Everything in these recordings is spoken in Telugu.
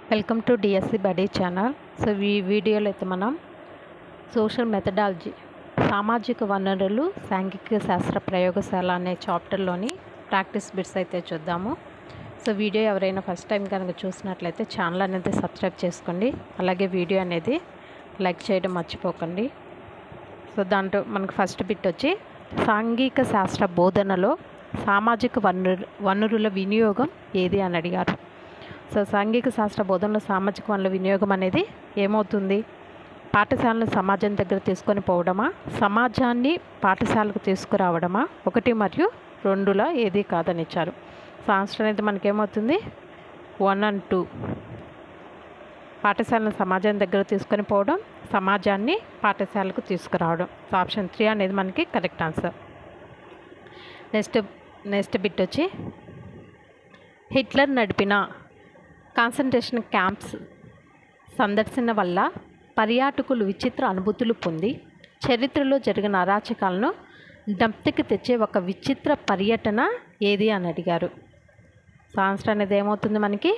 Welcome to DSC buddy channel. So ఈ వీడియోలో అయితే మనం సోషల్ మెథడాలజీ సామాజిక వనరులు సాంఘిక శాస్త్ర ప్రయోగశాల అనే చాప్టర్లోని ప్రాక్టీస్ బిట్స్ అయితే చూద్దాము. సో వీడియో ఎవరైనా ఫస్ట్ టైం కనుక చూసినట్లయితే ఛానల్ అనేది సబ్స్క్రైబ్ చేసుకోండి, అలాగే వీడియో అనేది లైక్ చేయడం మర్చిపోకండి. సో దాంట్లో మనకు ఫస్ట్ బిట్ వచ్చి సాంఘిక శాస్త్ర బోధనలో సామాజిక వనరుల వినియోగం ఏది అని అడిగారు. సో సాంఘిక శాస్త్ర బోధనలో సామాజిక వనరుల వినియోగం అనేది ఏమవుతుంది? పాఠశాలను సమాజం దగ్గర తీసుకొని పోవడమా, సమాజాన్ని పాఠశాలకు తీసుకురావడమా, 1 మరియు 2లా ఏది కాదని ఇచ్చారు. సో ఆన్సర్ అనేది మనకేమవుతుంది? 1 and 2. పాఠశాలను సమాజం దగ్గర తీసుకొని పోవడం, సమాజాన్ని పాఠశాలకు తీసుకురావడం. సో ఆప్షన్ 3 అనేది మనకి కరెక్ట్ ఆన్సర్. నెక్స్ట్ బిట్ వచ్చి హిట్లర్ నడిపిన కాన్సంట్రేషన్ క్యాంప్స్ సందర్శన వల్ల పర్యాటకులు విచిత్ర అనుభూతులు పొంది చరిత్రలో జరిగిన అరాచకాలను జ్ఞప్తికి తెచ్చే ఒక విచిత్ర పర్యటన ఏది అని అడిగారు. సో ఆన్సర్ అనేది ఏమవుతుంది మనకి?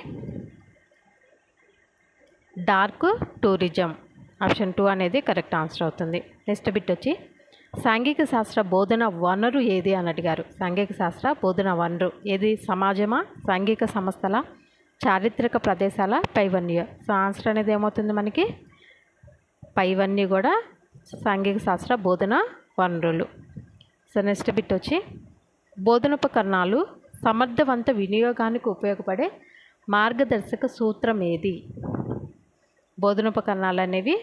Dark tourism. ఆప్షన్ 2 అనేది కరెక్ట్ ఆన్సర్ అవుతుంది. నెక్స్ట్ బిట్ వచ్చి సాంఘిక శాస్త్ర బోధన వనరు ఏది అని అడిగారు. సాంఘిక శాస్త్ర బోధన వనరు ఏది? సమాజమా, సాంఘిక సంస్థల, చారిత్రక ప్రదేశాల, పైవన్య. సో ఆన్సర్ అనేది ఏమవుతుంది మనకి? పైవన్నీ కూడా సాంఘిక శాస్త్ర బోధన వనరులు. సో నెక్స్ట్ బిట్ వచ్చి బోధనోపకరణాలు సమర్థవంత వినియోగానికి ఉపయోగపడే మార్గదర్శక సూత్రం ఏది? బోధనోపకరణాలు అనేవి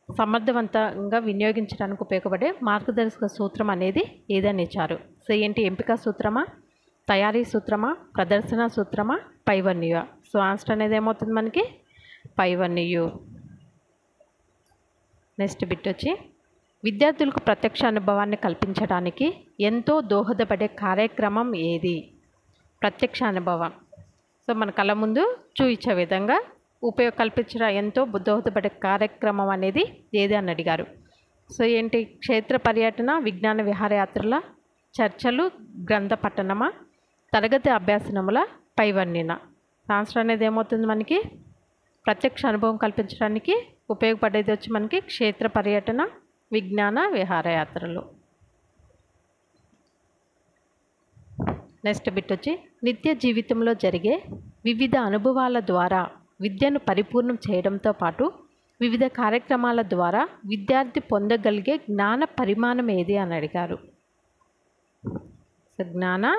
సమర్థవంతంగా వినియోగించడానికి ఉపయోగపడే మార్గదర్శక సూత్రం అనేది ఏదని ఇచ్చారు. సో ఏంటి? ఎంపిక సూత్రమా, తయారీ సూత్రమా, ప్రదర్శన సూత్రమా, పైవన్య. సో ఆన్సర్ అనేది ఏమవుతుంది మనకి? పైవన్యు. నెక్స్ట్ బిట్ వచ్చి విద్యార్థులకు ప్రత్యక్ష అనుభవాన్ని కల్పించడానికి ఎంతో దోహదపడే కార్యక్రమం ఏది? ప్రత్యక్ష అనుభవం. సో మన కళ్ళ ముందు చూయించే విధంగా కల్పించడం ఎంతో దోహదపడే కార్యక్రమం అనేది ఏది అని అడిగారు. సో ఏంటి? క్షేత్ర పర్యటన, విజ్ఞాన విహారయాత్రల, చర్చలు, గ్రంథ పఠనమా, తరగతి అభ్యాసనముల, పైవన్యన. ఆన్సర్ అనేది ఏమవుతుంది మనకి? ప్రత్యక్ష అనుభవం కల్పించడానికి ఉపయోగపడేది వచ్చి మనకి క్షేత్ర పర్యటన, విజ్ఞాన విహారయాత్రలు. నెక్స్ట్ బిట్ వచ్చి నిత్య జీవితంలో జరిగే వివిధ అనుభవాల ద్వారా విద్యను పరిపూర్ణం చేయడంతో పాటు వివిధ కార్యక్రమాల ద్వారా విద్యార్థి పొందగలిగే జ్ఞాన పరిమాణం ఏది అని అడిగారు. సో జ్ఞాన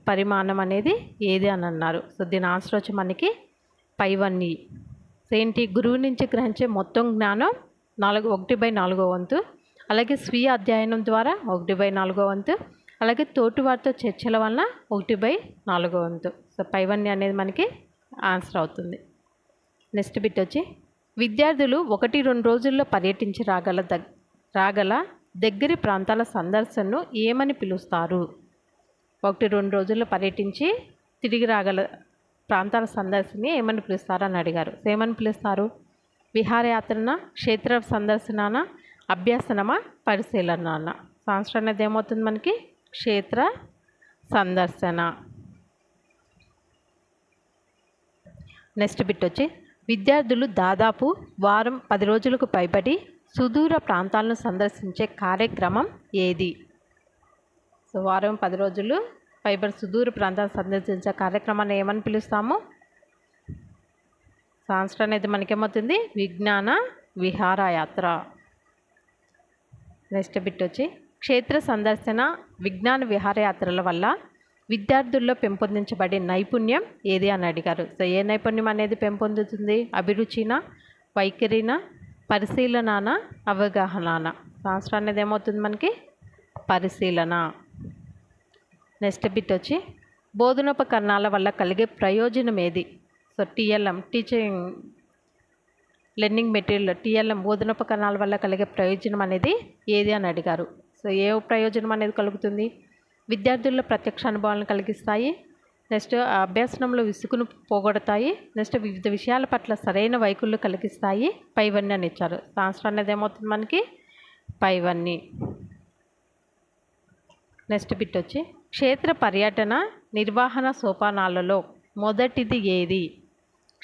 పరిమాణం అనేది ఏది అని అన్నారు. సో దీని ఆన్సర్ వచ్చి మనకి పైవన్నీ. సో ఏంటి? గురువు నుంచి గ్రహించే మొత్తం జ్ఞానం 1/4 వంతు, అలాగే స్వీయ అధ్యయనం ద్వారా 1/4 వంతు, అలాగే తోటివారితో చర్చల వలన 1/4 వంతు. సో పైవన్నీ అనేది మనకి ఆన్సర్ అవుతుంది. నెక్స్ట్ బిట్ వచ్చి విద్యార్థులు 1-2 రోజుల్లో పర్యటించి రాగల దగ్గరి ప్రాంతాల సందర్శనను ఏమని పిలుస్తారు? 1-2 రోజుల్లో పర్యటించి తిరిగి రాగల ప్రాంతాల సందర్శనని ఏమని పిలుస్తారు అని అడిగారు. ఏమని పిలుస్తారు? విహారయాత్రన, క్షేత్ర సందర్శన, అభ్యాసనమా, పరిశీలన. ఆన్సర్ అనేది ఏమవుతుంది మనకి? క్షేత్ర సందర్శన. నెక్స్ట్ బిట్ వచ్చి విద్యార్థులు దాదాపు వారం 10 రోజులకు పైబడి సుదూర ప్రాంతాలను సందర్శించే కార్యక్రమం ఏది? సో వారం 10 రోజులు పైబడి సుదూర ప్రాంతాలను సందర్శించే కార్యక్రమాన్ని ఏమని పిలుస్తాము? సో ఆన్సర్ అనేది మనకేమవుతుంది? విజ్ఞాన విహారయాత్ర. నెక్స్ట్ బిట్ వచ్చి క్షేత్ర సందర్శన, విజ్ఞాన విహారయాత్రల వల్ల విద్యార్థుల్లో పెంపొందించబడే నైపుణ్యం ఏది అని అడిగారు. సో ఏ నైపుణ్యం అనేది పెంపొందుతుంది? అభిరుచిన, వైఖరిన, పరిశీలన, అవగాహన. ఆన్సర్ అనేది ఏమవుతుంది మనకి? పరిశీలన. నెక్స్ట్ బిట్ వచ్చి బోధనోపకరణాల వల్ల కలిగే ప్రయోజనం ఏది? So TLM teaching learning material, TLM బోధనోపకరణాల వల్ల కలిగే ప్రయోజనం అనేది ఏది అని అడిగారు. సో ఏ ప్రయోజనం అనేది కలుగుతుంది? విద్యార్థుల్లో ప్రత్యక్ష అనుభవాలను కలిగిస్తాయి. నెక్స్ట్ అభ్యాసనంలో విసుగును పోగొడతాయి. నెక్స్ట్ వివిధ విషయాల పట్ల సరైన వైఖరులు కలిగిస్తాయి. పైవన్నీ అని ఇచ్చారు. ఆన్సర్ అనేది ఏమవుతుంది మనకి? పైవన్నీ. నెక్స్ట్ బిట్ వచ్చి క్షేత్ర పర్యటన నిర్వహణ సోపానాలలో మొదటిది ఏది?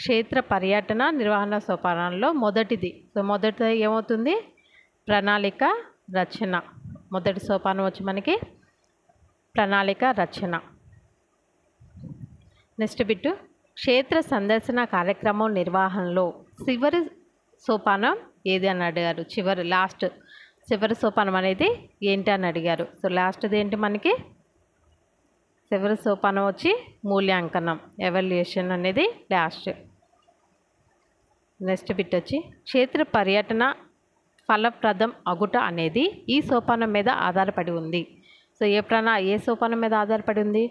క్షేత్ర పర్యటన నిర్వహణ సోపానాల్లో మొదటిది. సో మొదటిది ఏమవుతుంది? ప్రణాళిక రచన. మొదటి సోపానం వచ్చి మనకి ప్రణాళిక రచన. నెక్స్ట్ బిట్టు, క్షేత్ర సందర్శన కార్యక్రమం నిర్వహణలో చివరి సోపానం ఏది అని అడిగారు. చివరి సోపానం అనేది ఏంటి అని అడిగారు. సో లాస్ట్ది ఏంటి మనకి? చివరి సోపానం వచ్చి మూల్యాంకనం, ఎవాల్యుయేషన్ అనేది లాస్ట్. నెక్స్ట్ బిట్ వచ్చి క్షేత్ర పర్యటన ఫలప్రదం అగుట అనేది ఈ సోపానం మీద ఆధారపడి ఉంది. సో ఏ సోపానం మీద ఆధారపడి ఉంది?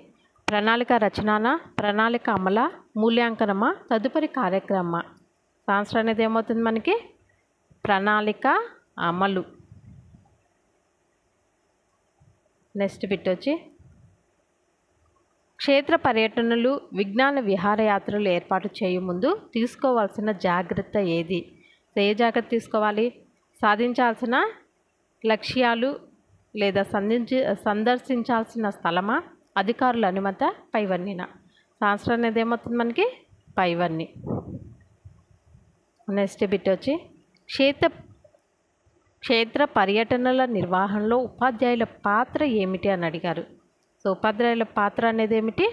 ప్రణాళిక రచన, ప్రణాళిక అమల, మూల్యాంకనమా, తదుపరి కార్యక్రమ. ఆన్సర్ అనేది ఏమవుతుంది మనకి? ప్రణాళిక అమలు. నెక్స్ట్ బిట్ వచ్చి క్షేత్ర పర్యటనలు విజ్ఞాన విహారయాత్రలు ఏర్పాటు చేయు ముందు తీసుకోవాల్సిన జాగ్రత్త ఏది? ఏ జాగ్రత్త తీసుకోవాలి? సాధించాల్సిన లక్ష్యాలు లేదా సందర్శించాల్సిన స్థలమా, అధికారుల అనుమత, పైవన్నీనా? ఆన్సర్ అనేది ఏమవుతుంది మనకి? పైవన్నీ. నెక్స్ట్ బిట్ వచ్చి క్షేత్ర పర్యటనల నిర్వహణలో ఉపాధ్యాయుల పాత్ర ఏమిటి అని అడిగారు. సో ఉపాధ్యాయుల పాత్ర అనేది ఏమిటి?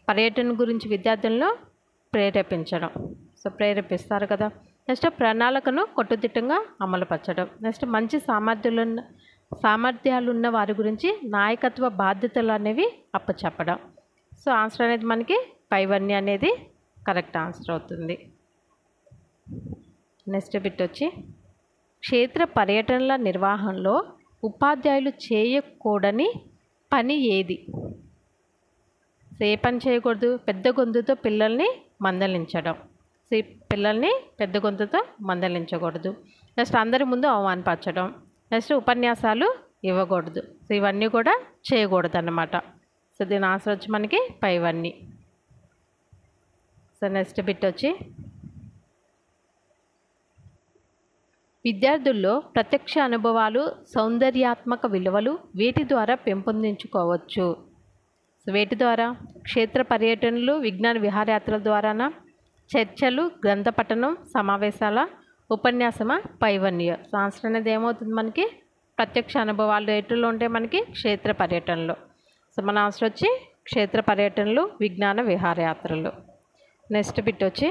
పర్యటన గురించి విద్యార్థులను ప్రేరేపించడం. సో ప్రేరేపిస్తారు కదా. నెక్స్ట్ ప్రణాళికను కట్టుదిట్టంగా అమలుపరచడం. నెక్స్ట్ మంచి సామర్థ్యాలున్న వారి గురించి నాయకత్వ బాధ్యతలు అనేవి అప్పచెప్పడం. సో ఆన్సర్ అనేది మనకి పైవన్నీ అనేది కరెక్ట్ ఆన్సర్ అవుతుంది. నెక్స్ట్ బిట్ వచ్చి క్షేత్ర పర్యటనల నిర్వహణలో ఉపాధ్యాయులు చేయకూడని పని ఏది? ఏ పని చేయకూడదు? పెద్ద గొంతుతో పిల్లల్ని మందలించడం. పిల్లల్ని పెద్ద గొంతుతో మందలించకూడదు. నెక్స్ట్ అందరి ముందు అవమానపరచడం. నెక్స్ట్ ఉపన్యాసాలు ఇవ్వకూడదు. సో ఇవన్నీ కూడా చేయకూడదు అన్నమాట. సో దీని ఆన్సర్ వచ్చి మనకి పైవన్నీ. సో నెక్స్ట్ బిట్ వచ్చి విద్యార్థుల్లో ప్రత్యక్ష అనుభవాలు, సౌందర్యాత్మక విలువలు వేటి ద్వారా పెంపొందించుకోవచ్చు? సో వేటి ద్వారా? క్షేత్ర పర్యటనలు, విజ్ఞాన విహారయాత్రల ద్వారానా, చర్చలు, గ్రంథ పఠనం, సమావేశాల, ఉపన్యాసమా, పైవన్నీ? సో ఆన్సర్ అనేది ఏమవుతుంది మనకి? ప్రత్యక్ష అనుభవాలు రేటులో ఉంటే మనకి క్షేత్ర పర్యటనలు. సో మన ఆన్సర్ వచ్చి క్షేత్ర పర్యటనలు, విజ్ఞాన విహారయాత్రలు. నెక్స్ట్ బిట్ వచ్చి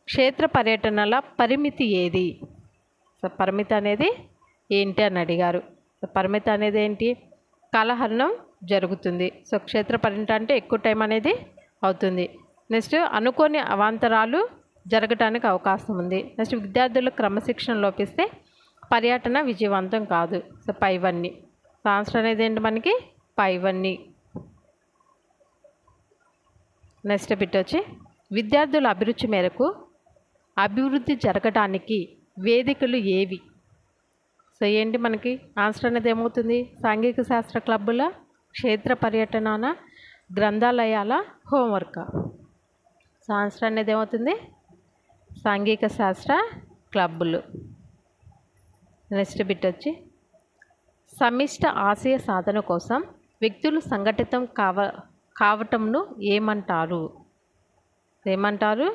క్షేత్ర పర్యటనల పరిమితి ఏది? సో పరిమితి అనేది ఏంటి అని అడిగారు. సో పరిమితి అనేది ఏంటి? కాలహరణం జరుగుతుంది. సో క్షేత్ర పర్యటన అంటే ఎక్కువ టైం అనేది అవుతుంది. నెక్స్ట్ అనుకోని అవాంతరాలు జరగటానికి అవకాశం ఉంది. నెక్స్ట్ విద్యార్థులు క్రమశిక్షణ లోపిస్తే పర్యటన విజయవంతం కాదు. సో పైవన్నీ. సో ఆన్సర్ అనేది ఏంటి మనకి? పైవన్నీ. నెక్స్ట్ బిట్ వచ్చి విద్యార్థుల అభిరుచి మేరకు అభివృద్ధి జరగడానికి వేదికలు ఏవి? సో ఏంటి మనకి? ఆన్సర్ అనేది ఏమవుతుంది? సాంఘిక శాస్త్ర క్లబ్బుల, క్షేత్ర పర్యటన, గ్రంథాలయాల, హోంవర్క్. సో ఆన్సర్ అనేది ఏమవుతుంది? సాంఘిక శాస్త్ర క్లబ్బులు. నెక్స్ట్ బిట్ వచ్చి సమిష్ట ఆశయ సాధన కోసం వ్యక్తులు సంఘటితం కావటంను ఏమంటారు? ఏమంటారు?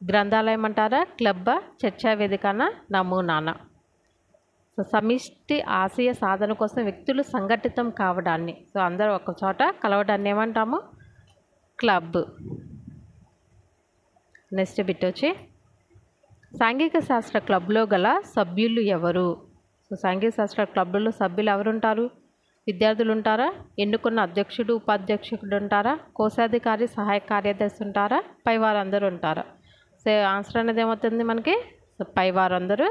గ్రంథాలయం అంటారా, క్లబ్బా, చర్చా వేదికనా, నమూనానా? సో సమిష్టి ఆశయ సాధన కోసం వ్యక్తులు సంఘటితం కావడాన్ని, సో అందరూ ఒక చోట కలవడాన్ని ఏమంటాము? క్లబ్. నెక్స్ట్ బిట్ వచ్చి సాంఘిక శాస్త్ర క్లబ్లో గల సభ్యులు ఎవరు? సో సాంఘిక శాస్త్ర క్లబ్లో సభ్యులు ఎవరు ఉంటారు? విద్యార్థులు ఉంటారా, ఎన్నుకున్న అధ్యక్షుడు, ఉపాధ్యక్షుడు ఉంటారా, కోశాధికారి, సహాయ కార్యదర్శి ఉంటారా, పై వారందరూ ఉంటారా? సో ఆన్సర్ అనేది ఏమవుతుంది మనకి? సో పై వారందరూ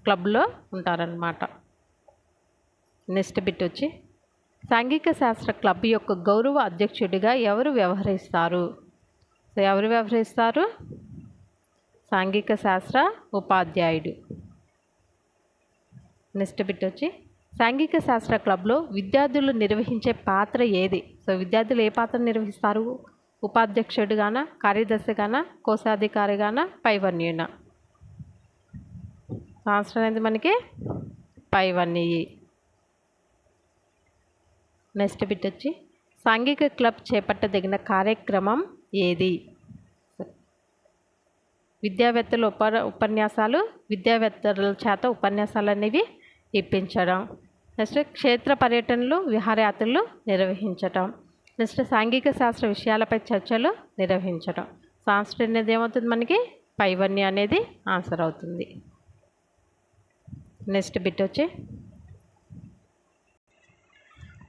క్లబ్లో ఉంటారనమాట. నెక్స్ట్ బిట్ వచ్చి సాంఘిక శాస్త్ర క్లబ్ యొక్క గౌరవ అధ్యక్షుడిగా ఎవరు వ్యవహరిస్తారు? సో ఎవరు వ్యవహరిస్తారు? సాంఘిక శాస్త్ర ఉపాధ్యాయుడు. నెక్స్ట్ బిట్ వచ్చి సాంఘిక శాస్త్ర క్లబ్లో విద్యార్థులు నిర్వహించే పాత్ర ఏది? సో విద్యార్థులు ఏ పాత్ర నిర్వహిస్తారు? ఉపాధ్యక్షుడిగానా, కార్యదర్శిగానా, కోశాధికారిగానా, పైవన్యునా? ఆన్సర్ అనేది మనకి పైవన్నీ. నెక్స్ట్ బిట్ వచ్చి సాంఘిక క్లబ్ చేపట్టదగిన కార్యక్రమం ఏది? విద్యావేత్తల ఉపన్యాసాలు, విద్యావేత్తల చేత ఉపన్యాసాలు అనేవి ఇప్పించడం. నెక్స్ట్ క్షేత్ర పర్యటనలు, విహారయాత్రలు నిర్వహించటం. నెక్స్ట్ సాంఘిక శాస్త్ర విషయాలపై చర్చలు నిర్వహించడం. సాంస్కృతి అనేది ఏమవుతుంది మనకి? పైవన్నీ అనేది ఆన్సర్ అవుతుంది. నెక్స్ట్ బిట్ వచ్చి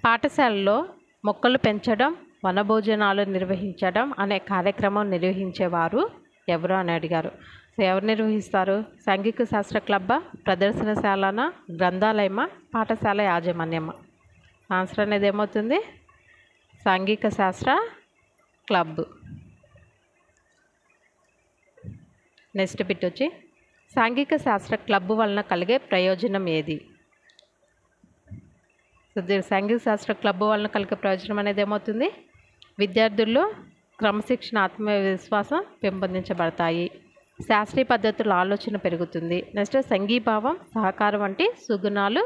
పాఠశాలలో మొక్కలు పెంచడం, వనభోజనాలు నిర్వహించడం అనే కార్యక్రమం నిర్వహించేవారు ఎవరు అని అడిగారు. సో ఎవరు నిర్వహిస్తారు? సాంఘిక శాస్త్ర క్లబ్బా, ప్రదర్శనశాలనా, గ్రంథాలయమా, పాఠశాల యాజమాన్యమా? ఆన్సర్ అనేది ఏమవుతుంది? సాంఘిక శాస్త్ర క్లబ్. నెక్స్ట్ బిట్ వచ్చి సాంఘిక శాస్త్ర క్లబ్ వలన కలిగే ప్రయోజనం ఏది? సో సాంఘిక శాస్త్ర క్లబ్ వలన కలిగే ప్రయోజనం అనేది ఏమవుతుంది? విద్యార్థుల్లో క్రమశిక్షణ, ఆత్మవిశ్వాసం పెంపొందించబడతాయి. శాస్త్రీయ పద్ధతుల ఆలోచన పెరుగుతుంది. నెక్స్ట్ సంఘీభావం, సహకారం వంటి సుగుణాలు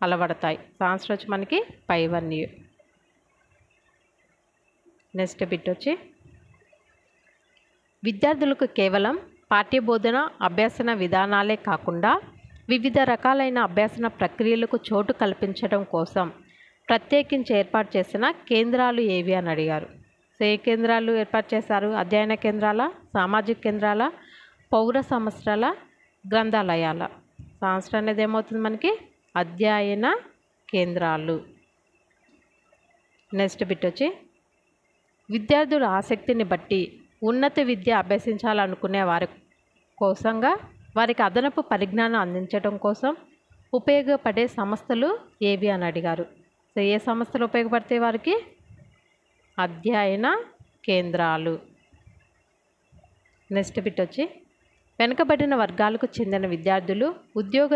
అలవడతాయి. ఆన్సర్ వచ్చి మనకి పైవన్నీ. నెక్స్ట్ బిట్ వచ్చి విద్యార్థులకు కేవలం పాఠ్యబోధన, అభ్యసన విధానాలే కాకుండా వివిధ రకాలైన అభ్యసన ప్రక్రియలకు చోటు కల్పించడం కోసం ప్రత్యేకించి ఏర్పాటు చేసిన కేంద్రాలు ఏవి అని అడిగారు. సో ఏ కేంద్రాలు ఏర్పాటు చేశారు? అధ్యయన కేంద్రాల, సామాజిక కేంద్రాల, పౌర సంస్థల, గ్రంథాలయాల? ఆన్సర్ అనేది ఏమవుతుంది మనకి? అధ్యయన కేంద్రాలు. నెక్స్ట్ బిట్ వచ్చి విద్యార్థుల ఆసక్తిని బట్టి ఉన్నత విద్య అభ్యసించాలనుకునే వారి కోసంగా వారికి అదనపు పరిజ్ఞానం అందించడం కోసం ఉపయోగపడే సంస్థలు ఏవి అని అడిగారు. సో ఏ సంస్థలు ఉపయోగపడతాయి వారికి? అధ్యయన కేంద్రాలు. నెక్స్ట్ బిట్ వచ్చి వెనుకబడిన వర్గాలకు చెందిన విద్యార్థులు ఉద్యోగ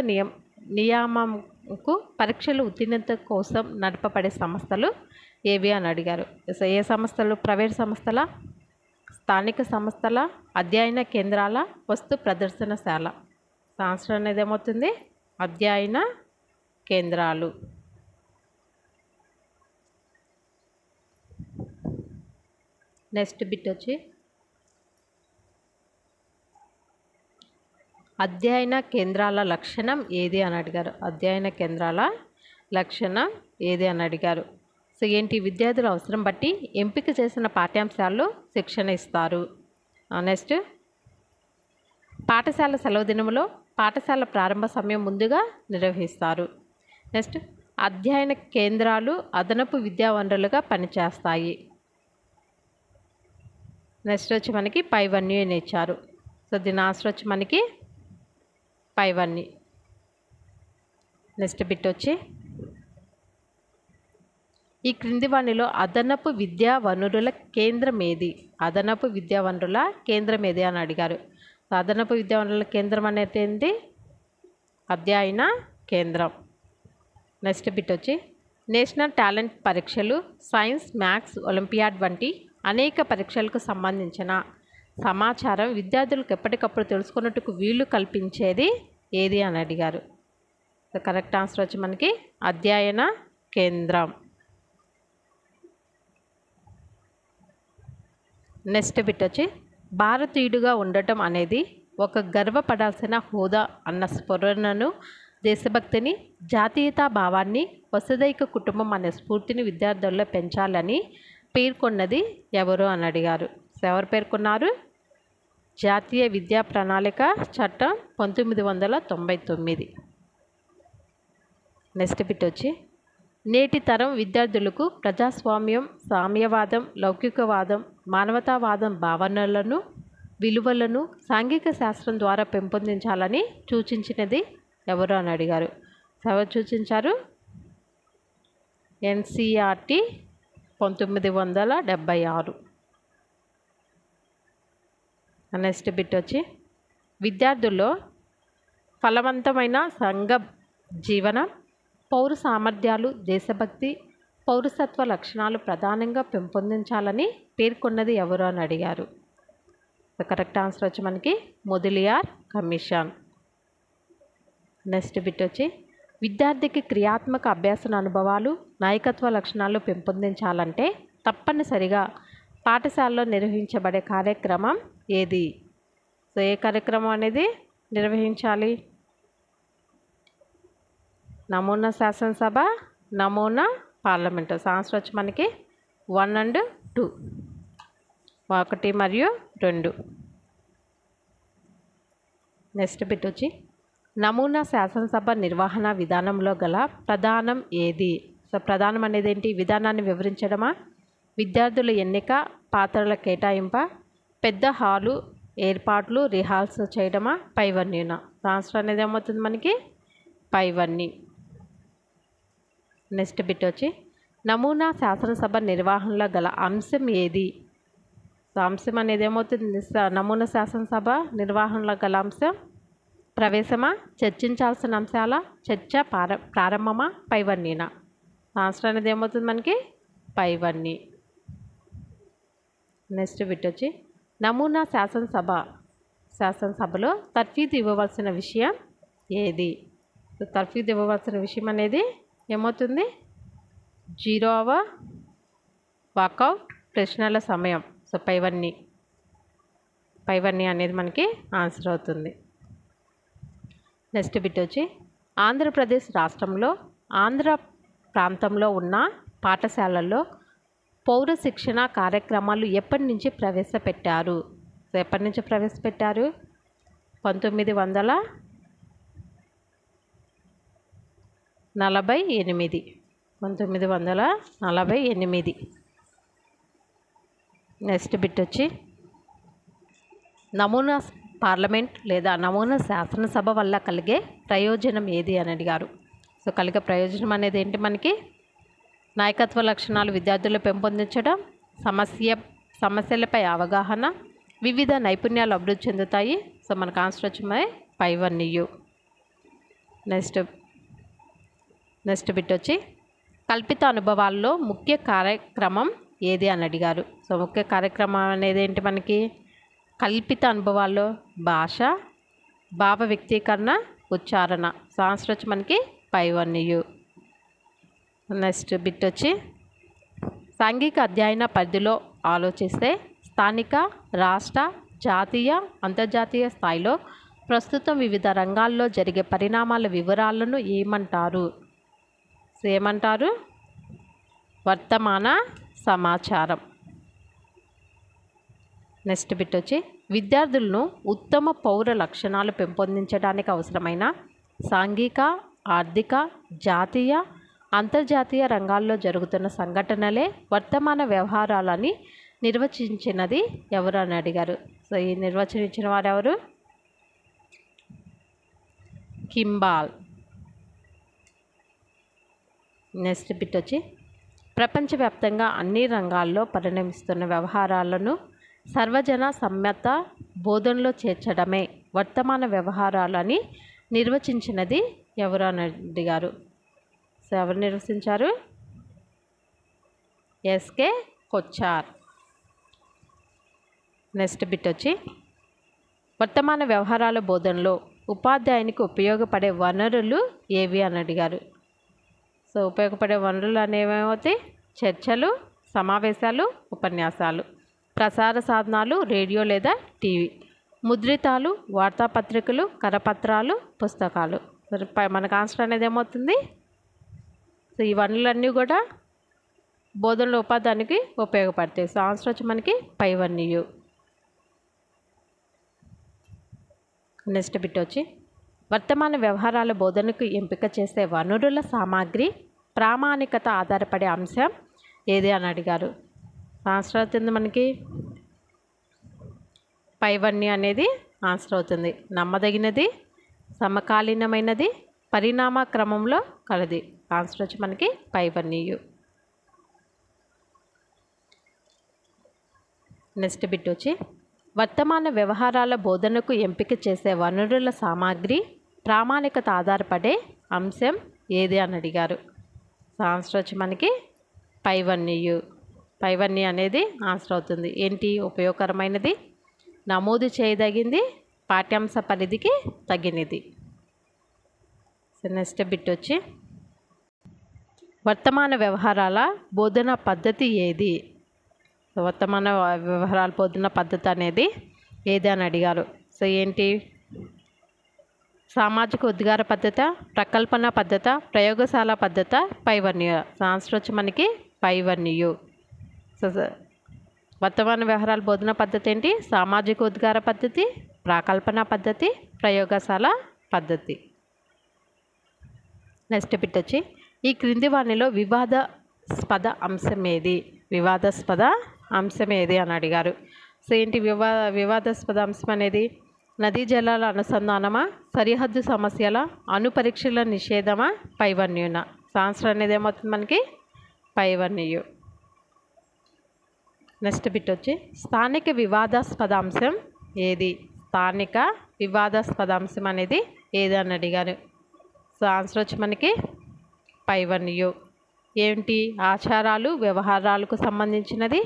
నియామకు పరీక్షలు ఉత్తీర్ణత కోసం నడపబడే సంస్థలు ఏవి అని అడిగారు. సో ఏ సంస్థలు? ప్రైవేట్ సంస్థల, స్థానిక సంస్థల, అధ్యయన కేంద్రాల, వస్తు ప్రదర్శనశాల? ఆన్సర్ అనేది ఏమవుతుంది? అధ్యయన కేంద్రాలు. నెక్స్ట్ బిట్ వచ్చి అధ్యయన కేంద్రాల లక్షణం ఏది అని అడిగారు. అధ్యయన కేంద్రాల లక్షణం ఏది అని అడిగారు. సో ఏంటి? విద్యార్థుల అవసరం బట్టి ఎంపిక చేసిన పాఠ్యాంశాల్లో శిక్షణ ఇస్తారు. నెక్స్ట్ పాఠశాల సెలవు దినములో పాఠశాల ప్రారంభ సమయం ముందుగా నిర్వహిస్తారు. నెక్స్ట్ అధ్యయన కేంద్రాలు అదనపు విద్యా వనరులుగా పనిచేస్తాయి. నెక్స్ట్ వచ్చి మనకి పైవన్నీ అని ఇచ్చారు. సో దీని ఆన్సర్ వచ్చి మనకి పైవన్నీ. నెక్స్ట్ బిట్ వచ్చి ఈ క్రింది వాణిలో అదనపు విద్యా వనరుల కేంద్రం ఏది? అదనపు విద్యా వనరుల కేంద్రం ఏది అని అడిగారు. అదనపు విద్యా వనరుల కేంద్రం అనేది ఏంటి? అధ్యయన కేంద్రం. నెక్స్ట్ బిట్ వచ్చి నేషనల్ టాలెంట్ పరీక్షలు, సైన్స్, మ్యాథ్స్, ఒలింపియాడ్ వంటి అనేక పరీక్షలకు సంబంధించిన సమాచారం విద్యార్థులకు ఎప్పటికప్పుడు తెలుసుకున్నట్టుకు వీలు కల్పించేది ఏది అని అడిగారు. సో కరెక్ట్ ఆన్సర్ వచ్చి మనకి అధ్యయన కేంద్రం. నెక్స్ట్ బిట్ వచ్చి భారతీయుడిగా ఉండటం అనేది ఒక గర్వపడాల్సిన హోదా అన్న స్ఫురణను, దేశభక్తిని, జాతీయతా భావాన్ని, వసుదైక కుటుంబం అనే స్ఫూర్తిని విద్యార్థుల్లో పెంచాలని పేర్కొన్నది ఎవరు అని అడిగారు. సో ఎవరు పేర్కొన్నారు? జాతీయ విద్యా ప్రణాళిక చట్టం 1999. నెక్స్ట్ బిట్ వచ్చి నేటి తరం విద్యార్థులకు ప్రజాస్వామ్యం, సామ్యవాదం, లౌకికవాదం, మానవతావాదం భావనలను, విలువలను సాంఘిక శాస్త్రం ద్వారా పెంపొందించాలని సూచించినది ఎవరు అని అడిగారు. ఎవరు సూచించారు? ఎన్సిఆర్టీ 1976. నెక్స్ట్ బిట్ వచ్చి విద్యార్థుల్లో ఫలవంతమైన సంఘ జీవనం, పౌర సామర్థ్యాలు, దేశభక్తి, పౌరసత్వ లక్షణాలు ప్రధానంగా పెంపొందించాలని పేర్కొన్నది ఎవరు అని అడిగారు. కరెక్ట్ ఆన్సర్ వచ్చి మనకి మొదలియార్ కమిషన్. నెక్స్ట్ బిట్ వచ్చి విద్యార్థికి క్రియాత్మక అభ్యాసన అనుభవాలు, నాయకత్వ లక్షణాలు పెంపొందించాలంటే తప్పనిసరిగా పాఠశాలలో నిర్వహించబడే కార్యక్రమం ఏది? సో ఏ కార్యక్రమం అనేది నిర్వహించాలి? నమూనా శాసనసభ, నమూనా పార్లమెంటు. ఆన్సర్ వచ్చి మనకి 1 and 2, 1 మరియు 2. నెక్స్ట్ బిట్ వచ్చి నమూనా శాసనసభ నిర్వహణ విధానంలో గల ప్రధానం ఏది? సో ప్రధానం అనేది ఏంటి? విధానాన్ని వివరించడమా, విద్యార్థుల ఎన్నిక, పాత్రల కేటాయింప, పెద్ద హాలు ఏర్పాట్లు రిహార్సల్ చేయడమా, పైవన్నీనా? ఆన్సర్ అనేది ఏమవుతుంది మనకి? పైవన్నీ. నెక్స్ట్ బిట్ వచ్చి నమూనా శాసనసభ నిర్వహణలో గల అంశం ఏది? సో అంశం అనేది ఏమవుతుంది? నమూనా శాసనసభ నిర్వహణలో గల అంశం ప్రవేశమా, చర్చించాల్సిన అంశాల, చర్చ ప్రారంభమా, పైవన్నీనా? ఆన్సర్ అనేది ఏమవుతుంది మనకి? పైవన్నీ. నెక్స్ట్ బిట్ వచ్చి నమూనా శాసనసభలో తర్ఫీదు ఇవ్వవలసిన విషయం ఏది? సో తర్ఫీదు ఇవ్వవలసిన విషయం అనేది ఏమవుతుంది? 0 అవర్, వాకౌట్, ప్రశ్నల సమయం. సో పైవన్నీ అనేది మనకి ఆన్సర్ అవుతుంది. నెక్స్ట్ బిట్ వచ్చి ఆంధ్రప్రదేశ్ రాష్ట్రంలో ఆంధ్ర ప్రాంతంలో ఉన్న పాఠశాలల్లో పౌర శిక్షణ కార్యక్రమాలు ఎప్పటి నుంచి ప్రవేశపెట్టారు? సో ఎప్పటి నుంచి ప్రవేశపెట్టారు? 1948. నెక్స్ట్ బిట్ వచ్చి నమూనా పార్లమెంట్ లేదా నమూనా శాసనసభ వల్ల కలిగే ప్రయోజనం ఏది అని అడిగారు. సో కలిగే ప్రయోజనం అనేది ఏంటి మనకి? నాయకత్వ లక్షణాలు విద్యార్థులు పెంపొందించడం, సమస్యలపై అవగాహన, వివిధ నైపుణ్యాలు అభివృద్ధి చెందుతాయి. సో మనకు ఆన్సర్ వచ్చి పైవన్నీయు. నెక్స్ట్ బిట్ వచ్చి కల్పిత అనుభవాల్లో ముఖ్య కార్యక్రమం ఏది అని అడిగారు. సో ముఖ్య కార్యక్రమం అనేది ఏంటి మనకి? కల్పిత అనుభవాల్లో భాష, భావ వ్యక్తీకరణ, ఉచ్చారణ. సో ఆన్సర్ వచ్చి మనకి పైవన్నీయు. నెక్స్ట్ బిట్ వచ్చి సాంఘిక అధ్యయన పరిధిలో ఆలోచిస్తే స్థానిక, రాష్ట్ర, జాతీయ, అంతర్జాతీయ స్థాయిలో ప్రస్తుతం వివిధ రంగాల్లో జరిగే పరిణామాల వివరాలను ఏమంటారు? సో ఏమంటారు? వర్తమాన సమాచారం. నెక్స్ట్ బిట్ వచ్చి విద్యార్థులను ఉత్తమ పౌర లక్షణాలు పెంపొందించడానికి అవసరమైన సాంఘిక, ఆర్థిక, జాతీయ, అంతర్జాతీయ రంగాల్లో జరుగుతున్న సంఘటనలే వర్తమాన వ్యవహారాలని నిర్వచించినది ఎవరు అని అడిగారు. సో ఈ నిర్వచించిన వారు ఎవరు? కింబాల్. నెక్స్ట్ బిట్ వచ్చి ప్రపంచవ్యాప్తంగా అన్ని రంగాల్లో పరిణమిస్తున్న వ్యవహారాలను సర్వజన సమ్మత బోధనలో చేర్చడమే వర్తమాన వ్యవహారాలని నిర్వచించినది ఎవరు అని అడిగారు. సో ఎవరు నిర్వచించారు? ఎస్కే కొచ్చార్. నెక్స్ట్ బిట్ వచ్చి వర్తమాన వ్యవహారాల బోధనలో ఉపాధ్యాయునికి ఉపయోగపడే వనరులు ఏవి అని అడిగారు. సో ఉపయోగపడే వనరులు అనేవేమవుతాయి? చర్చలు, సమావేశాలు, ఉపన్యాసాలు, ప్రసార సాధనాలు, రేడియో లేదా టీవీ, ముద్రితాలు, వార్తాపత్రికలు, కరపత్రాలు, పుస్తకాలు. మనకు ఆన్సర్ అనేది ఏమవుతుంది? సో ఈ వనరులన్నీ కూడా బోధనలో ఉపాధ్యాయునికి ఉపయోగపడతాయి. సో ఆన్సర్ వచ్చి మనకి పైవన్నీయు. నెక్స్ట్ బిట్ వచ్చి వర్తమాన వ్యవహారాల బోధనకు ఎంపిక చేసే వనరుల సామాగ్రి ప్రామాణికత ఆధారపడే అంశం ఏది అని అడిగారు. ఆన్సర్ అవుతుంది మనకి పైవన్నీ అనేది ఆన్సర్ అవుతుంది. నమ్మదగినది, సమకాలీనమైనది, పరిణామ క్రమంలో కలది. ఆన్సర్ వచ్చి మనకి పైవన్నీయు. నెక్స్ట్ బిట్ వచ్చి వర్తమాన వ్యవహారాల బోధనకు ఎంపిక చేసే వనరుల సామాగ్రి ప్రామాణికత ఆధారపడే అంశం ఏది అని అడిగారు. ఆన్సర్ వచ్చి మనకి పైవన్నీయు. పైవన్నీ అనేది ఆన్సర్ అవుతుంది. ఏంటి? ఉపయోగకరమైనది, నమోదు చేయదగింది, పాఠ్యాంశ పరిధికి తగినది. సో నెక్స్ట్ బిట్ వచ్చి వర్తమాన వ్యవహారాల బోధన పద్ధతి ఏది? వర్తమాన వ్యవహారాల బోధన పద్ధతి అనేది ఏది అని అడిగారు. సో ఏంటి? సామాజిక ఉద్గార పద్ధత, ప్రకల్పన పద్ధత, ప్రయోగశాల పద్ధత, పైవన్య. ఆన్సర్ వచ్చి మనకి పైవన్యు. సో వర్తమాన వ్యవహారాల బోధన పద్ధతి ఏంటి? సామాజిక ఉద్గార పద్ధతి, ప్రాకల్పన పద్ధతి, ప్రయోగశాల పద్ధతి. నెక్స్ట్ బిట్ వచ్చి ఈ క్రింది వానిలో వివాదాస్పద అంశం ఏది? వివాదాస్పద అంశం ఏది అని అడిగారు. సో ఏంటి వివాదాస్పద అంశం అనేది? నదీ జలాల అనుసంధానమా, సరిహద్దు సమస్యల, అణుపరీక్షల నిషేధమా, పైవన్యున. ఆన్సర్ అనేది ఏమవుతుంది మనకి? పైవన్యు. నెక్స్ట్ బిట్ వచ్చి స్థానిక వివాదాస్పద అంశం ఏది? స్థానిక వివాదాస్పద అంశం అనేది ఏది అని అడిగారు. సో ఆన్సర్ వచ్చి మనకి పైవన్యు. ఏంటి? ఆచారాలు వ్యవహారాలకు సంబంధించినది,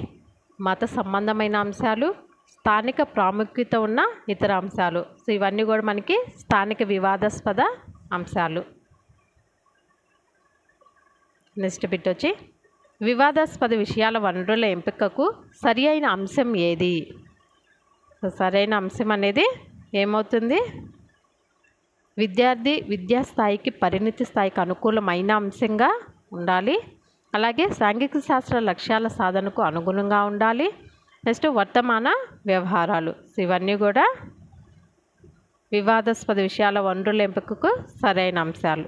మత సంబంధమైన అంశాలు, స్థానిక ప్రాముఖ్యత ఉన్న ఇతర అంశాలు. సో ఇవన్నీ కూడా మనకి స్థానిక వివాదాస్పద అంశాలు. నెక్స్ట్ బిట్ వచ్చి వివాదాస్పద విషయాల వనరుల ఎంపికకు సరి అయిన అంశం ఏది? సో సరైన అంశం అనేది ఏమవుతుంది? విద్యార్థి విద్యా స్థాయికి పరిణితి స్థాయికి అనుకూలమైన అంశంగా ఉండాలి. అలాగే సాంఘిక శాస్త్ర లక్ష్యాల సాధనకు అనుగుణంగా ఉండాలి. నెక్స్ట్ వర్తమాన వ్యవహారాలు. సో ఇవన్నీ కూడా వివాదాస్పద విషయాల వనరుల ఎంపికకు సరైన అంశాలు.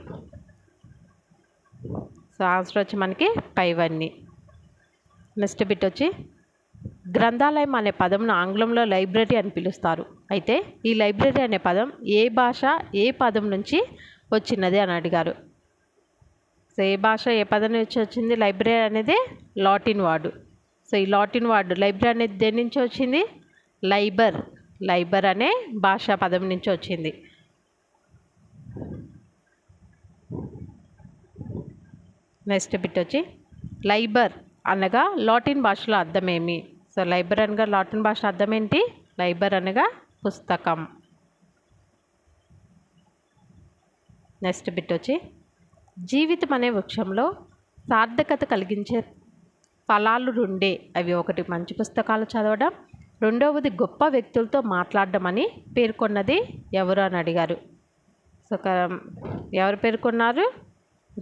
సో ఆన్సర్ వచ్చి మనకి పైవన్నీ. నెక్స్ట్ బిట్ వచ్చి గ్రంథాలయం అనే పదంను ఆంగ్లంలో లైబ్రరీ అని పిలుస్తారు. అయితే ఈ లైబ్రరీ అనే పదం ఏ భాష ఏ పదం నుంచి వచ్చినది అని అడిగారు. సో ఏ భాష ఏ పదం నుంచి వచ్చింది? లైబ్రరీ అనేది లాటిన్ వర్డ్. సో ఈ లాటిన్ వర్డ్ లైబ్రరీ అనేది దేని నుంచి వచ్చింది? లైబర్ అనే భాషా పదం నుంచి వచ్చింది. నెక్స్ట్ బిట్ వచ్చి లైబర్ అనగా లాటిన్ భాషలో అర్థమేమి? సో లైబర్ అనగా లాటిన్ భాష అర్థం ఏంటి? లైబర్ అనగా పుస్తకం. నెక్స్ట్ బిట్ వచ్చి జీవితం అనే వృక్షంలో సార్థకత కలిగించే ఫలాలు రెండే. అవి ఒకటి మంచి పుస్తకాలు చదవడం, రెండవది గొప్ప వ్యక్తులతో మాట్లాడడం అని పేర్కొన్నది ఎవరు అని అడిగారు. సో ఎవరు పేర్కొన్నారు?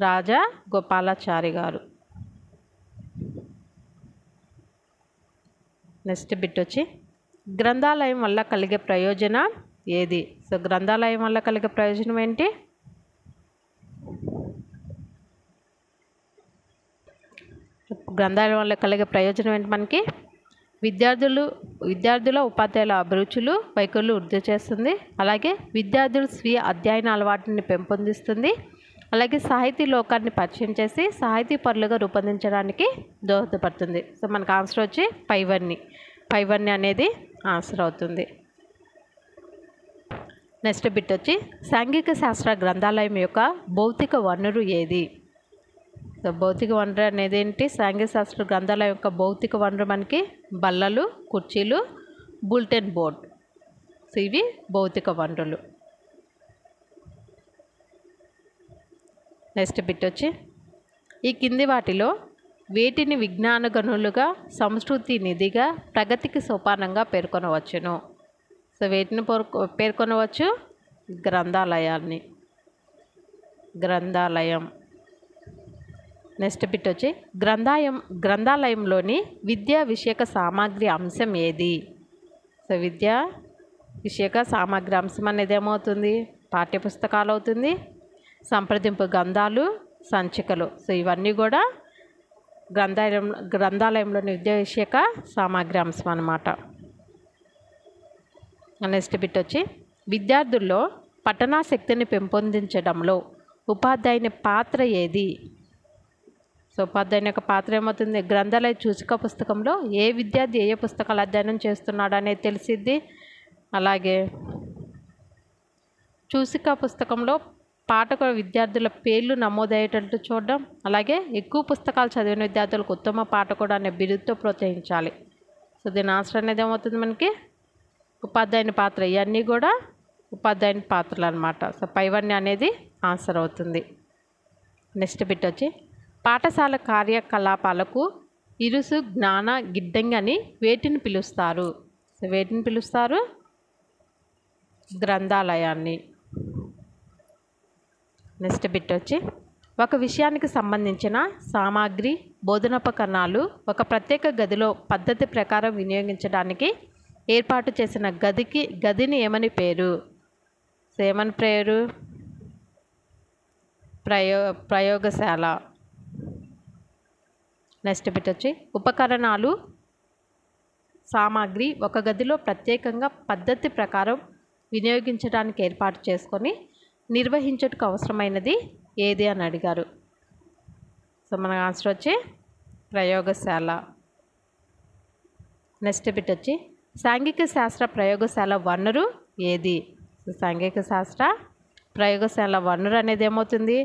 రాజా గోపాలాచారి గారు. నెక్స్ట్ బిట్ వచ్చి గ్రంథాలయం వల్ల కలిగే ప్రయోజనం ఏది? సో గ్రంథాలయం వల్ల కలిగే ప్రయోజనం ఏంటి? గ్రంథాలయం వల్ల కలిగే ప్రయోజనం ఏంటి మనకి? విద్యార్థుల ఉపాధ్యాయుల అభిరుచులు వైఖరులు వృద్ధి చేస్తుంది. అలాగే విద్యార్థులు స్వీయ అధ్యయన అలవాటుని పెంపొందిస్తుంది. అలాగే సాహితీ లోకాన్ని పరిచయం చేసి సాహితీ పరులుగా రూపొందించడానికి దోహదపడుతుంది. సో మనకు ఆన్సర్ వచ్చి పైవన్ని అనేది ఆన్సర్ అవుతుంది. నెక్స్ట్ బిట్ వచ్చి సాంఘిక శాస్త్ర గ్రంథాలయం యొక్క భౌతిక వనరు ఏది? సో భౌతిక వనరు అనేది ఏంటి? సాంఘిక శాస్త్ర గ్రంథాలయం యొక్క భౌతిక వనరు మనకి బల్లలు, కుర్చీలు, బులెటిన్ బోర్డ్. సో ఇవి భౌతిక వనరులు. నెక్స్ట్ బిట్ వచ్చి ఈ కింది వాటిలో వేటిని విజ్ఞాన గనులుగా, సంస్కృతి నిధిగా, ప్రగతికి సోపానంగా పేర్కొనవచ్చును? సో వేటిని పేర్కొనవచ్చు? గ్రంథాలయం. నెక్స్ట్ బిట్ వచ్చి గ్రంథాలయంలోని విద్యా విషయక సామాగ్రి అంశం ఏది? సో విద్యా విషయక సామాగ్రి అంశం అనేది ఏమవుతుంది? పాఠ్యపుస్తకాలు అవుతుంది, సంప్రదింపు గ్రంథాలు, సంచికలు. సో ఇవన్నీ కూడా గ్రంథాలయంలోని విద్యా విషయక సామాగ్రి అంశం అన్నమాట. నెక్స్ట్ బిట్ వచ్చి విద్యార్థుల్లో పఠనాశక్తిని పెంపొందించడంలో ఉపాధ్యాయుని పాత్ర ఏది? సో ఉపాధ్యాయుని యొక్క పాత్ర ఏమవుతుంది? గ్రంథాలయ సూచిక పుస్తకంలో ఏ విద్యార్థి ఏ పుస్తకాలు అధ్యయనం చేస్తున్నాడు అనేది తెలిసిద్ది. అలాగే సూచిక పుస్తకంలో పాఠకుల విద్యార్థుల పేర్లు నమోదయ్యేటట్టు చూడడం, అలాగే ఎక్కువ పుస్తకాలు చదివిన విద్యార్థులకు ఉత్తమ పాఠకుడు అనే బిరుదుతో ప్రోత్సహించాలి. సో దీని ఆన్సర్ అనేది ఏమవుతుంది మనకి? ఉపాధ్యాయుని పాత్ర. ఇవన్నీ కూడా ఉపాధ్యాయుని పాత్రలు అనమాట. సో పైవన్నీ అనేది ఆన్సర్ అవుతుంది. నెక్స్ట్ బిట్ వచ్చి పాఠశాల కార్యకలాపాలకు ఇరుసు, జ్ఞాన, గిడ్డంగి అని వేటిని పిలుస్తారు? సో వేటిని పిలుస్తారు? గ్రంథాలయాన్ని. నెక్స్ట్ బిట్ వచ్చి ఒక విషయానికి సంబంధించిన సామాగ్రి, బోధనోపకరణాలు ఒక ప్రత్యేక గదిలో పద్ధతి ప్రకారం వినియోగించడానికి ఏర్పాటు చేసిన గదిని ఏమని పేరు? సో ఏమని పేరు? ప్రయోగశాల. నెక్స్ట్ బిట్ వచ్చి ఉపకరణాలు, సామాగ్రి ఒక గదిలో ప్రత్యేకంగా పద్ధతి ప్రకారం వినియోగించడానికి ఏర్పాటు చేసుకొని నిర్వహించుటకు అవసరమైనది ఏది అని అడిగారు. సో మన ఆన్సర్ వచ్చి ప్రయోగశాల. నెక్స్ట్ బిట్ వచ్చి సాంఘిక శాస్త్ర ప్రయోగశాల వనరు ఏది? సో సాంఘిక శాస్త్ర ప్రయోగశాల వనరు అనేది ఏమవుతుంది?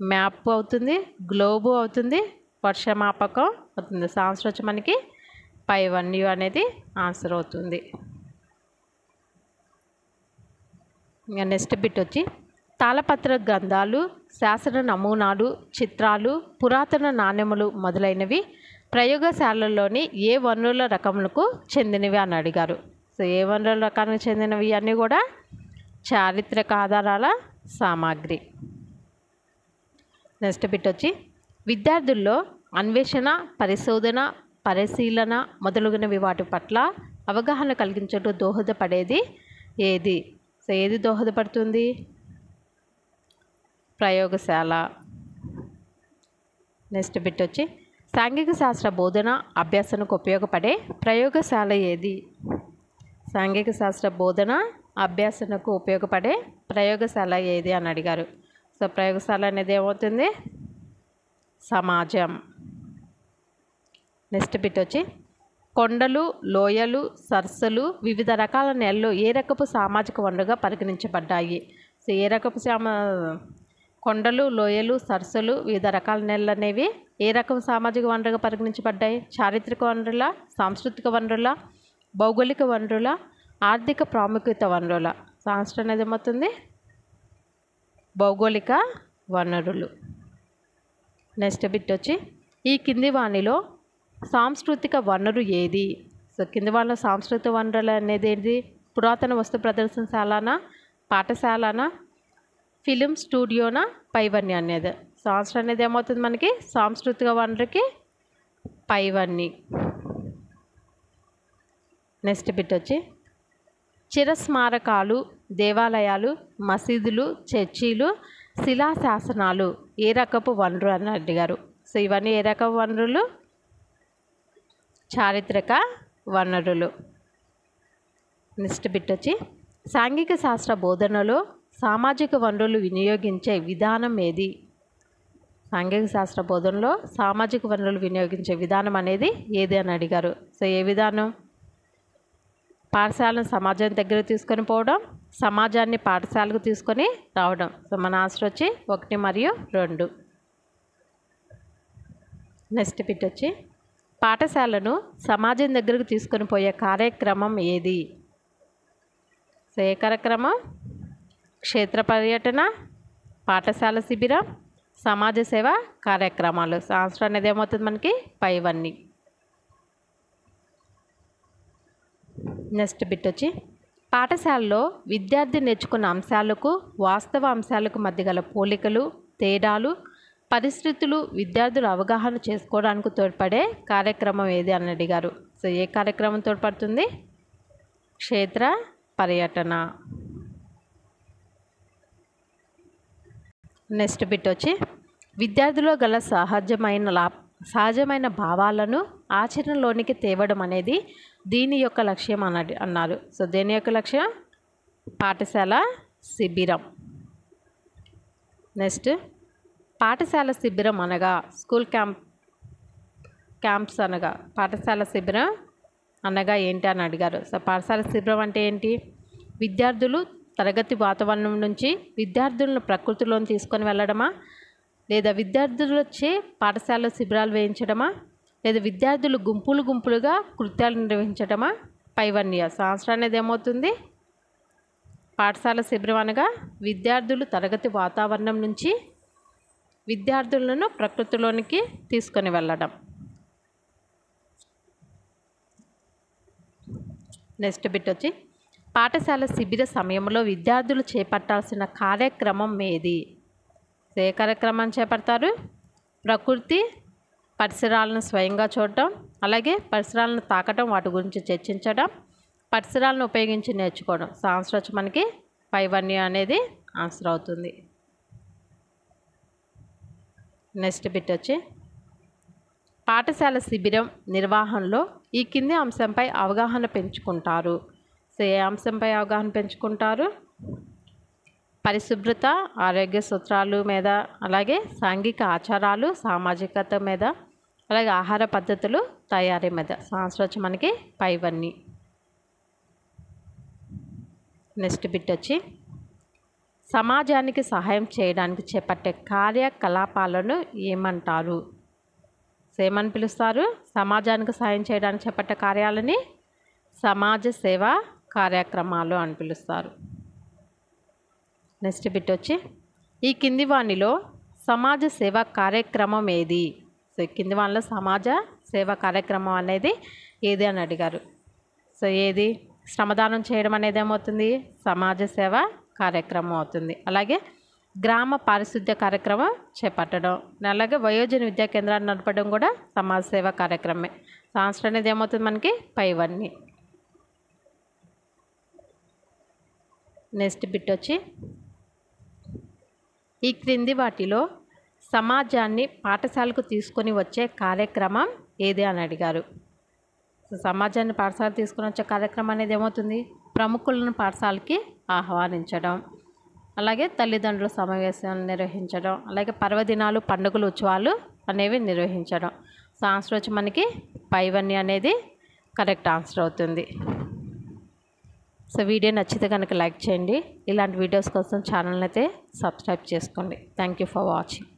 మ్యాప్ అవుతుంది, గ్లోబు అవుతుంది, వర్షమాపకం అవుతుంది. సో ఆన్సర్ వచ్చి మనకి పైవన్యూ అనేది ఆన్సర్ అవుతుంది. ఇంకా నెక్స్ట్ బిట్ వచ్చి తాళపత్ర గ్రంథాలు, శాసన నమూనాలు, చిత్రాలు, పురాతన నాణెములు మొదలైనవి ప్రయోగశాలలోని ఏ వనరుల రకములకు చెందినవి అని అడిగారు. సో ఏ వనరుల రకానికి చెందినవి అన్నీ కూడా చారిత్రక ఆధారాల సామాగ్రి. నెక్స్ట్ బిట్ వచ్చి విద్యార్థుల్లో అన్వేషణ, పరిశోధన, పరిశీలన మొదలగునవి వాటి పట్ల అవగాహన కలిగించడం దోహదపడేది ఏది? సో ఏది దోహదపడుతుంది? ప్రయోగశాల. నెక్స్ట్ బిట్ వచ్చి సాంఘిక శాస్త్ర బోధన అభ్యాసనకు ఉపయోగపడే ప్రయోగశాల ఏది? సాంఘిక శాస్త్ర బోధన అభ్యాసనకు ఉపయోగపడే ప్రయోగశాల ఏది అని అడిగారు. సో ప్రయోగశాల అనేది ఏమవుతుంది? సమాజం. నెక్స్ట్ బిట్ వచ్చి కొండలు, లోయలు, సరస్సులు వివిధ రకాల నేలలు ఏ రకపు సామాజిక వనరుగా పరిగణించబడ్డాయి? సో ఏ రకపు కొండలు, లోయలు, సరస్సులు వివిధ రకాల నేలలు అనేవి ఏ రకం సామాజిక వనరుగా పరిగణించబడ్డాయి? చారిత్రక వనరుల, సాంస్కృతిక వనరుల, భౌగోళిక వనరుల, ఆర్థిక ప్రాముఖ్యత వనరుల? సో ఆన్సర్ అనేది ఏమవుతుంది? భౌగోళిక వనరులు. నెక్స్ట్ బిట్ వచ్చి ఈ కింది వాణిలో సాంస్కృతిక వనరు ఏది? సో కింది వాళ్ళ సాంస్కృతిక వనరులు అనేది ఏంటి? పురాతన వస్తు ప్రదర్శనశాలనా, పాఠశాలనా, ఫిలిం స్టూడియోనా, పైవన్నీ అనేది? సో ఆన్సర్ అనేది ఏమవుతుంది మనకి? సాంస్కృతిక వనరుకి పైవన్నీ. నెక్స్ట్ బిట్ వచ్చి చిరస్మారకాలు, దేవాలయాలు, మసీదులు, చర్చీలు, శిలాశాసనాలు ఏ రకపు వనరు అని అడిగారు. సో ఇవన్నీ ఏ రకపు వనరులు? చారిత్రక వనరులు. నెక్స్ట్ బిట్ వచ్చి సాంఘిక శాస్త్ర బోధనలో సామాజిక వనరులు వినియోగించే విధానం ఏది? సాంఘిక శాస్త్ర బోధనలో సామాజిక వనరులు వినియోగించే విధానం అనేది ఏది అని అడిగారు. సో ఏ విధానం? పాఠశాలను సమాజం దగ్గర తీసుకొని పోవడం, సమాజాన్ని పాఠశాలకు తీసుకొని రావడం. సో మన ఆన్సర్ వచ్చి 1 మరియు 2. నెక్స్ట్ బిట్ వచ్చి పాఠశాలను సమాజం దగ్గరకు తీసుకొని పోయే కార్యక్రమం ఏది? సో ఏ కార్యక్రమం? క్షేత్ర పర్యటన, పాఠశాల శిబిరం, సమాజ సేవ కార్యక్రమాలు. సో ఆన్సర్ అనేది ఏమవుతుంది మనకి? పైవన్నీ. నెక్స్ట్ బిట్ వచ్చి పాఠశాలలో విద్యార్థి నేర్చుకున్న అంశాలకు వాస్తవ అంశాలకు మధ్య గల పోలికలు, తేడాలు, పరిస్థితులు విద్యార్థులు అవగాహన చేసుకోవడానికి తోడ్పడే కార్యక్రమం ఏది అని అడిగారు. సో ఏ కార్యక్రమం తోడ్పడుతుంది? క్షేత్ర పర్యటన. నెక్స్ట్ బిట్ వచ్చి విద్యార్థిలో గల సహజమైన భావాలను ఆచరణలోనికి తేవడం అనేది దీని యొక్క లక్ష్యం అన్నారు. సో దేని యొక్క లక్ష్యం? పాఠశాల శిబిరం. నెక్స్ట్ పాఠశాల శిబిరం అనగా స్కూల్ క్యాంప్స్ అనగా పాఠశాల శిబిరం అనగా ఏంటి అని అడిగారు. సో పాఠశాల శిబిరం అంటే ఏంటి? విద్యార్థులు తరగతి వాతావరణం నుంచి విద్యార్థులను ప్రకృతిలోని తీసుకొని వెళ్ళడమా, లేదా విద్యార్థులు వచ్చి పాఠశాల శిబిరాలు వేయించడమా, లేదా విద్యార్థులు గుంపులుగా కృత్యాలు నిర్వహించడమా, పైవన్నీ. సో ఆన్సర్ అనేది ఏమవుతుంది? పాఠశాల శిబిరం అనగా విద్యార్థులు తరగతి వాతావరణం నుంచి విద్యార్థులను ప్రకృతిలోనికి తీసుకొని వెళ్ళడం. నెక్స్ట్ బిట్ వచ్చి పాఠశాల శిబిర సమయంలో విద్యార్థులు చేపట్టాల్సిన కార్యక్రమం ఏది? ఏ కార్యక్రమాన్ని చేపడతారు? ప్రకృతి పరిసరాలను స్వయంగా చూడటం, అలాగే పరిసరాలను తాకటం, వాటి గురించి చర్చించడం, పరిసరాలను ఉపయోగించి నేర్చుకోవడం. సో ఆన్సర్ వచ్చి మనకి 5 అనేది ఆన్సర్ అవుతుంది. నెక్స్ట్ బిట్ వచ్చి పాఠశాల శిబిరం నిర్వహణలో ఈ కింది అంశంపై అవగాహన పెంచుకుంటారు. సో ఏ అంశంపై అవగాహన పెంచుకుంటారు? పరిశుభ్రత, ఆరోగ్య సూత్రాలు మీద, అలాగే సాంఘిక ఆచారాలు, సామాజికత మీద, అలాగే ఆహార పద్ధతులు, తయారీ మీద. సో ఆన్సర్ వచ్చి మనకి 5. నెక్స్ట్ బిట్ వచ్చి సమాజానికి సహాయం చేయడానికి చేపట్టే కార్యకలాపాలను ఏమంటారు? సో ఏమని పిలుస్తారు? సమాజానికి సహాయం చేయడానికి చేపట్టే కార్యాలని సమాజ సేవా కార్యక్రమాలు అని పిలుస్తారు. నెక్స్ట్ బిట్ వచ్చి ఈ కింది వానిలో సమాజ సేవా కార్యక్రమం ఏది? సో ఈ కింది వానిలో సమాజ సేవా కార్యక్రమం అనేది ఏది అని అడిగారు. సో ఏది? శ్రమదానం చేయడం అనేది ఏమవుతుంది? సమాజ సేవా కార్యక్రమం అవుతుంది. అలాగే గ్రామ పారిశుద్ధ్య కార్యక్రమం చేపట్టడం, అలాగే వయోజన విద్యా కేంద్రాన్ని నడపడం కూడా సమాజ సేవా కార్యక్రమమే. సో ఆన్సర్ అనేది ఏమవుతుంది మనకి? 5. నెక్స్ట్ బిట్ వచ్చి ఈ క్రింది వాటిలో సమాజాన్ని పాఠశాలకు తీసుకొని వచ్చే కార్యక్రమం ఏది అని అడిగారు. సో సమాజాన్ని పాఠశాల తీసుకొని వచ్చే కార్యక్రమం అనేది ఏమవుతుంది? ప్రముఖులను పాఠశాలకి ఆహ్వానించడం, అలాగే తల్లిదండ్రుల సమావేశాలు నిర్వహించడం, అలాగే పర్వదినాలు, పండుగలు, ఉత్సవాలు అనేవి నిర్వహించడం. సో ఆన్సర్ వచ్చి మనకి 5 అనేది కరెక్ట్ ఆన్సర్ అవుతుంది. సో వీడియో నచ్చితే కనుక లైక్ చేయండి. ఇలాంటి వీడియోస్ కోసం ఛానల్ని అయితే సబ్స్క్రైబ్ చేసుకోండి. Thank you for watching.